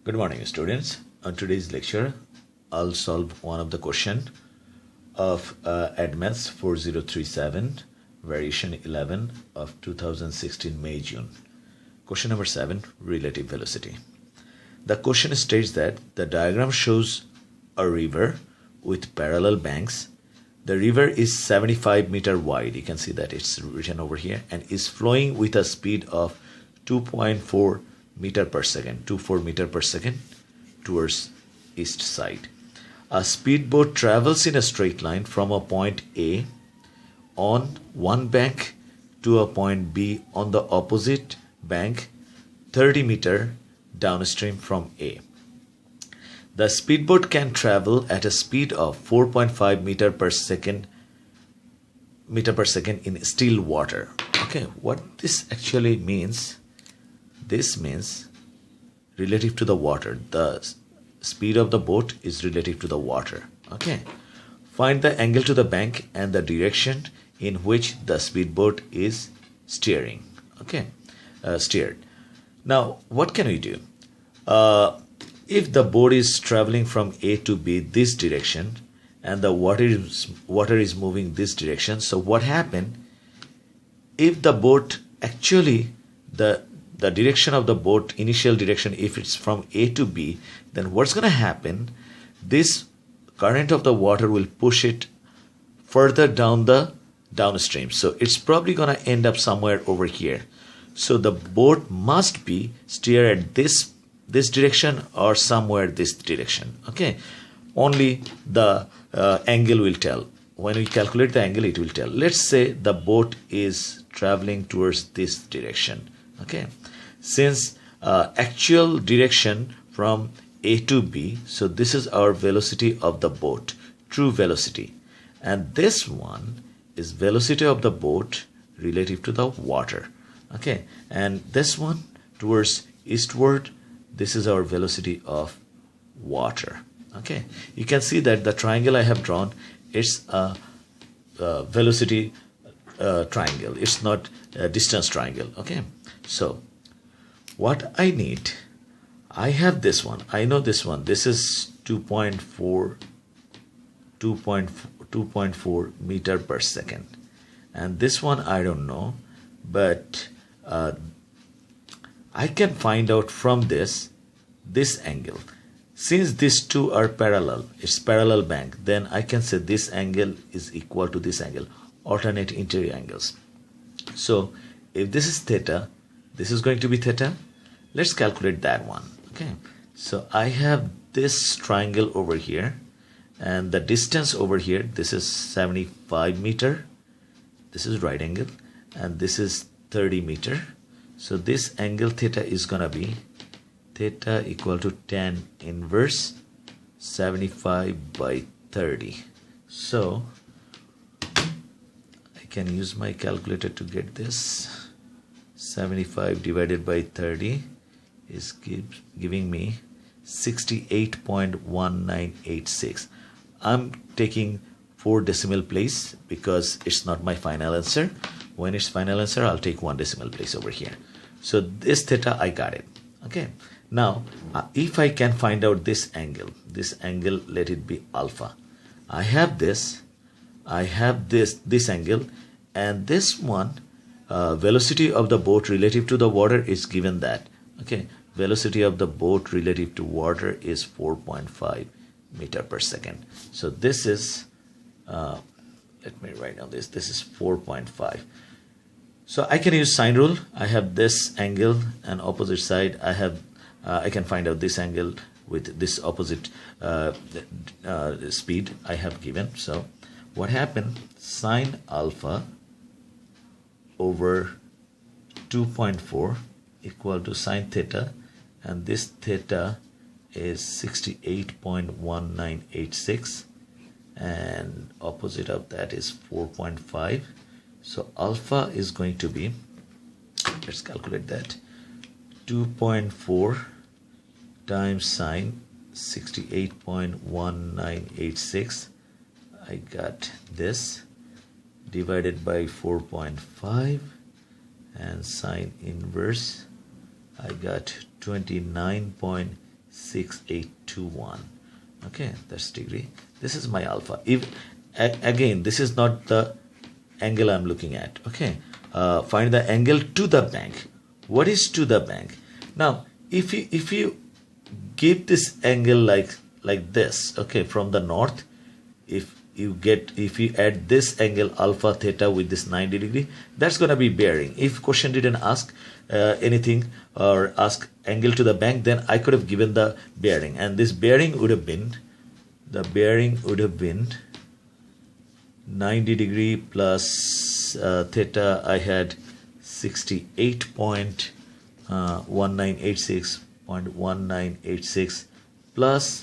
Good morning, students. On today's lecture, I'll solve one of the question of ADMATS 4037, variation 11 of 2016 May-June. Question number 7, relative velocity. The question states that the diagram shows a river with parallel banks. The river is 75 meter wide. You can see that it's written over here and is flowing with a speed of 2.4 meter per second, 24 meter per second towards east side. A speedboat travels in a straight line from a point A on one bank to a point B on the opposite bank 30 meter downstream from A. The speedboat can travel at a speed of 4.5 meter per second in still water. Okay, what this actually means, this means relative to the water. The speed of the boat is relative to the water. Okay, find the angle to the bank and the direction in which the speedboat is steering. Okay, steered. Now, what can we do? If the boat is traveling from A to B this direction and the water is moving this direction, so what happened if the boat actually the direction of the boat, initial direction, if it's from A to B, then what's going to happen, this current of the water will push it further down the downstream, so it's probably going to end up somewhere over here. So the boat must be steered at this direction or somewhere this direction. Okay, only the angle will tell. When we calculate the angle, it will tell. Let's say the boat is traveling towards this direction. Okay, since actual direction from A to B, so this is our velocity of the boat, true velocity, and this one is velocity of the boat relative to the water. Okay, and this one towards eastward, this is our velocity of water. Okay, you can see that the triangle I have drawn, it's a velocity triangle. It's not a distance triangle. Okay, so what I need, I have this one. I know this one. This is 2.4 meter per second, and this one I don't know, but I can find out from this angle. Since these two are parallel, it's parallel bank, then I can say this angle is equal to this angle, alternate interior angles. So if this is theta, this is going to be theta. Let's calculate that one. Okay, so I have this triangle over here and the distance over here, this is 75 meter, this is right angle, and this is 30 meter. So this angle theta is gonna be theta equal to tan inverse 75 by 30. So I can use my calculator to get this. 75 divided by 30 is giving me 68.1986. I'm taking 4 decimal place because it's not my final answer. When it's final answer, I'll take 1 decimal place over here. So this theta, I got it. Okay, now if I can find out this angle, let it be alpha. I have this angle, and this one velocity of the boat relative to the water is given that. Okay, velocity of the boat relative to water is 4.5 meter per second. So this is let me write down this is 4.5. So I can use sine rule. I have this angle and opposite side. I can find out this angle with this opposite speed I have given. So what happened, sine alpha over 2.4 equal to sine theta, and this theta is 68.1986, and opposite of that is 4.5. So alpha is going to be, let's calculate that, 2.4 times sine 68.1986. I got this divided by 4.5, and sine inverse I got 29.6 1.6821. Okay, that's degree. This is my alpha. If again, this is not the angle I'm looking at. Okay, find the angle to the bank. What is to the bank? Now, if you give this angle like this, okay, from the north, if you add this angle alpha theta with this 90 degree, that's going to be bearing. If question didn't ask anything or ask angle to the bank, then I could have given the bearing, and this bearing would have been 90 degree plus theta. I had 68.1986 plus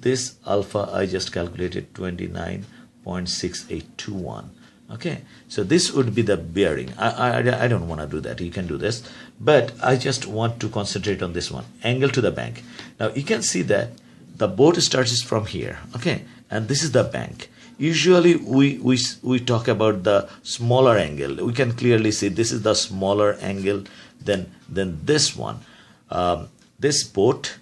this alpha I just calculated 29.6821. Okay, so this would be the bearing. I don't want to do that. You can do this, but I just want to concentrate on this one, angle to the bank. Now you can see that the boat starts from here, okay, and this is the bank. Usually we talk about the smaller angle. We can clearly see this is the smaller angle than this one. This boat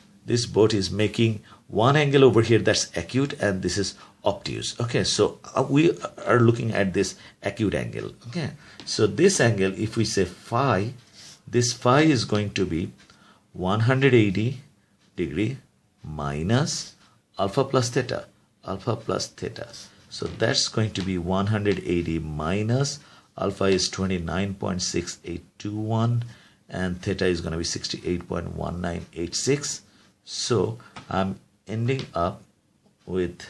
is making one angle over here that's acute, and this is obtuse. Okay, so we are looking at this acute angle. Okay, so this angle, if we say phi, this phi is going to be 180 degree minus alpha plus theta. So that's going to be 180 minus alpha is 29.6821 and theta is going to be 68.1986. So I'm ending up with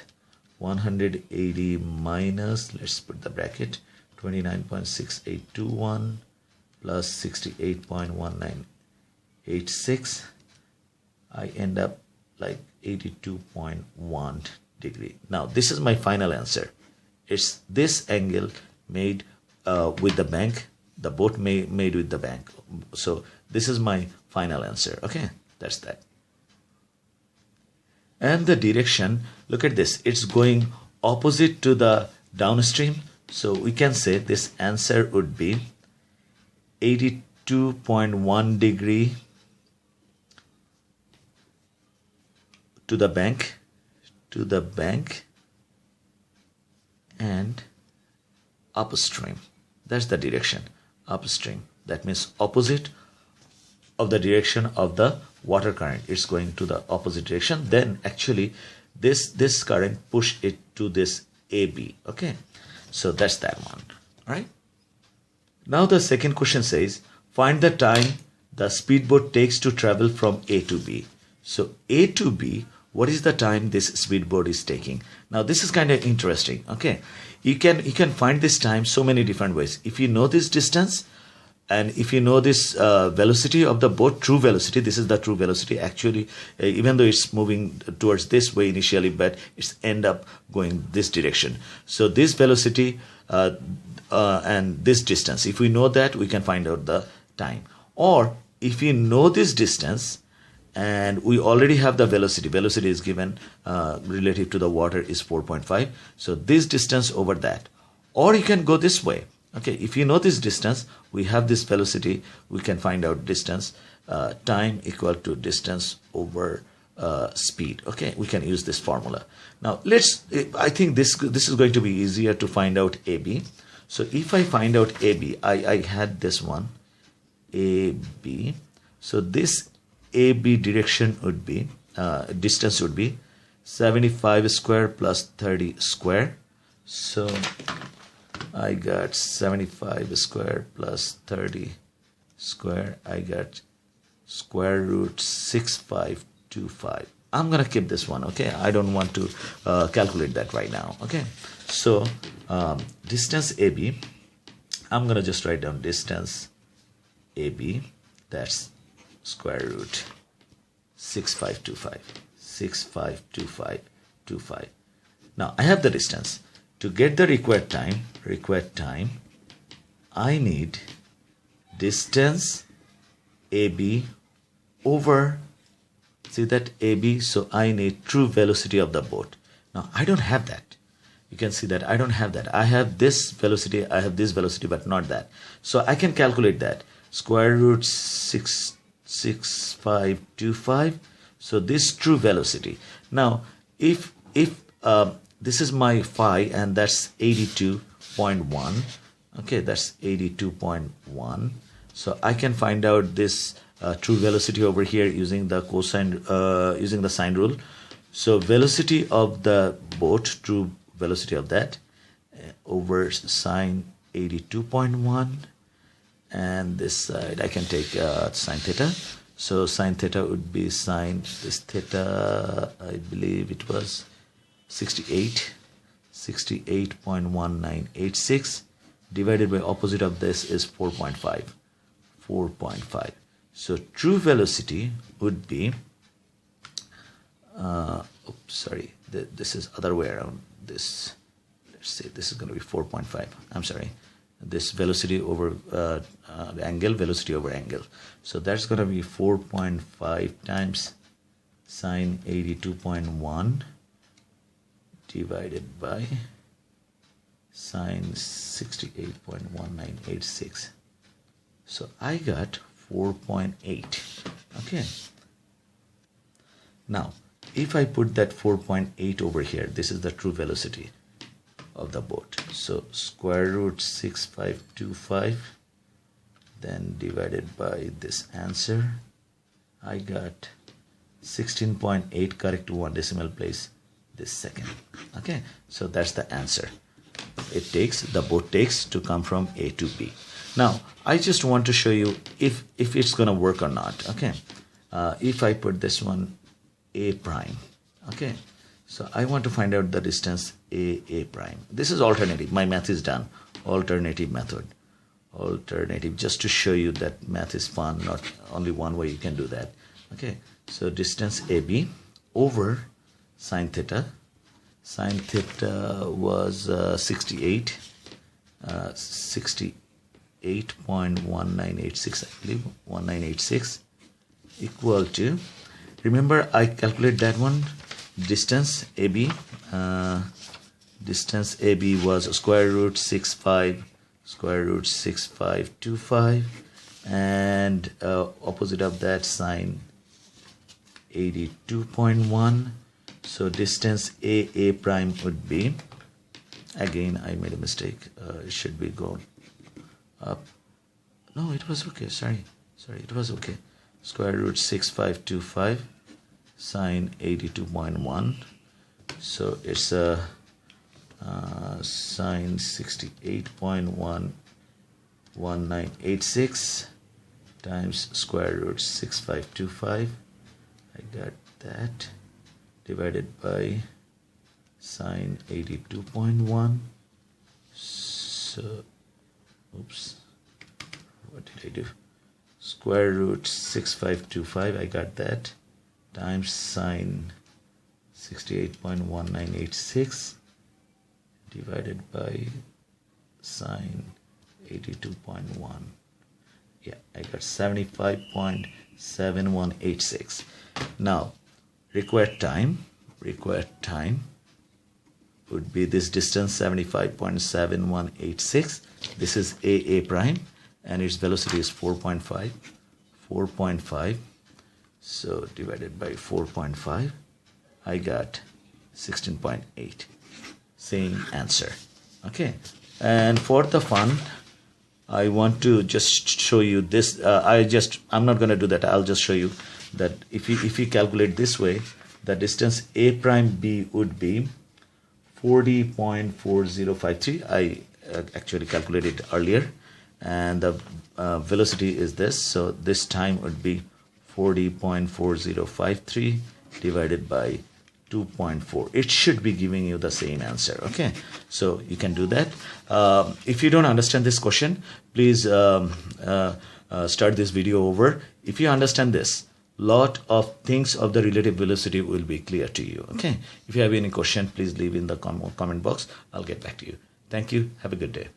180 minus, let's put the bracket, 29.6821 plus 68.1986. I end up like 82.1 degree. Now this is my final answer. It's this angle made with the bank, the boat made with the bank. So this is my final answer. Okay, that's that. And the direction, look at this, it's going opposite to the downstream. So we can say this answer would be 82.1 degree to the bank, and upstream. That's the direction, upstream. That means opposite of the direction of the water current. It's going to the opposite direction. Then actually this current push it to this AB. Okay, so that's that one. All right. Now the second question says, find the time the speedboat takes to travel from A to B. So A to B, what is the time this speedboat is taking? Now this is kind of interesting. Okay, you can find this time so many different ways. If you know this distance, and if you know this velocity of the boat, true velocity, this is the true velocity actually, even though it's moving towards this way initially, but it's end up going this direction. So this velocity and this distance, if we know that, we can find out the time. Or if you know this distance and we already have the velocity is given relative to the water is 4.5. So this distance over that. Or you can go this way. Okay, if you know this distance, we have this velocity, we can find out distance, time equal to distance over speed. Okay, we can use this formula. Now I think this is going to be easier to find out AB. So if I find out AB, I had this one, AB. So this AB direction would be, distance would be 75 square plus 30 square. So I got 75 square plus 30 square. I got square root 6525. I'm going to keep this one. Okay, I don't want to calculate that right now. Okay, so distance AB, I'm going to just write down distance AB, that's square root 6525. Now I have the distance. To get the required time, I need distance AB over, see that AB, so I need true velocity of the boat. Now I don't have that. You can see that I don't have that. I have this velocity, I have this velocity, but not that. So I can calculate that. Square root 6525 So this true velocity. Now, if this is my phi, and that's 82.1. Okay, that's 82.1. So I can find out this true velocity over here using the cosine, using the sine rule. So velocity of the boat, true velocity of that, over sine 82.1, and this side I can take sine theta. So sine theta would be sine, this theta, I believe it was 68.1986, divided by opposite of this is 4.5. So true velocity would be, this is other way around. This, let's say this is going to be 4.5. I'm sorry, this velocity over angle, velocity over angle. So that's going to be 4.5 times sine 82.1 divided by sine 68.1986. So I got 4.8. Okay. Now, if I put that 4.8 over here, this is the true velocity of the boat. So square root 6525, then divided by this answer, I got 16.8, correct to one decimal place this second. Okay, so that's the answer. It takes, the boat takes to come from A to B. Now I just want to show you if it's gonna work or not. Okay, if I put this one A prime. Okay, so I want to find out the distance A prime. This is alternative. My math is done. Alternative method. Alternative, just to show you that math is fun, not only one way you can do that. Okay, so distance AB over sine theta. Sine theta was 68.1986, I believe, 1986, equal to, remember I calculate that one, distance AB, distance AB was square root 6525, and opposite of that sine 82.1. So distance A prime would be, again I made a mistake, it should be going up. No, it was okay, sorry, it was okay. Square root 6525 sine 82.1. So it's a sine 68.1986 times square root 6525. I got that, divided by sine 82.1. So, oops, what did I do? Square root 6525, I got that, times sine 68.1986 divided by sine 82.1. Yeah, I got 75.7186. Now, required time would be this distance 75.7186. This is A prime, and its velocity is 4.5. So divided by 4.5, I got 16.8. Same answer. Okay, and for the fun, I want to just show you this. I'm not going to do that. I'll just show you that if you calculate this way, the distance A prime B would be 40.4053. I actually calculated earlier, and the velocity is this. So this time would be 40.4053 divided by 2.4. It should be giving you the same answer. Okay, so you can do that. If you don't understand this question, please start this video over. If you understand this, lot of things of the relative velocity will be clear to you. Okay, if you have any question, please leave in the comment box. I'll get back to you. Thank you. Have a good day.